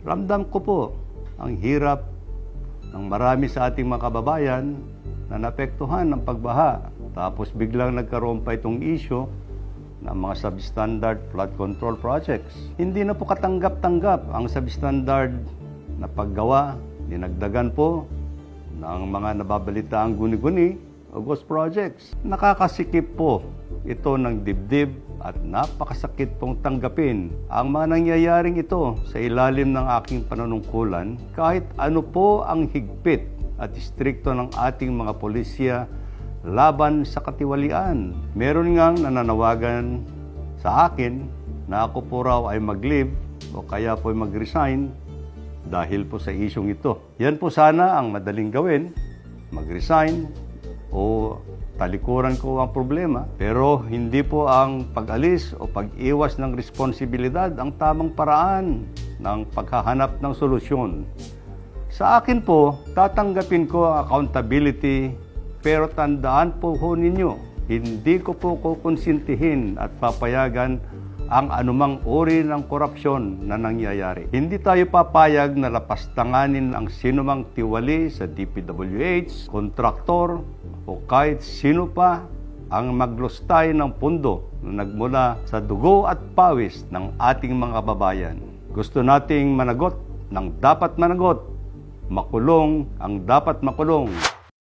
Ramdam ko po ang hirap ng marami sa ating mga kababayan na naapektuhan ng pagbaha. Tapos biglang nagkaroon pa itong issue ng mga substandard flood control projects. Hindi na po katanggap-tanggap ang substandard na paggawa, dinagdagan po ng mga nababalitaang guni-guni o ghost projects. Nakakasikip po ito ng dibdib at napakasakit pong tanggapin ang mga nangyayaring ito sa ilalim ng aking panunungkulan kahit ano po ang higpit at istrikto ng ating mga pulisya laban sa katiwalian. Meron ngang nananawagan sa akin na ako po raw ay mag-leave o kaya po ay mag-resign dahil po sa isyong ito. Yan po sana ang madaling gawin, mag-resign o talikuran ko ang problema, pero hindi po ang pag-alis o pag-iwas ng responsibilidad ang tamang paraan ng paghahanap ng solusyon. Sa akin po, tatanggapin ko ang accountability, pero tandaan po ninyo, hindi ko po kukonsintihin at papayagan ang anumang uri ng korupsyon na nangyayari. Hindi tayo papayag na lapastanganin ang sinumang tiwali sa DPWH, kontraktor, o kahit sino pa ang maglustay ng pundo na nagmula sa dugo at pawis ng ating mga kababayan. Gusto nating managot ng dapat managot, makulong ang dapat makulong.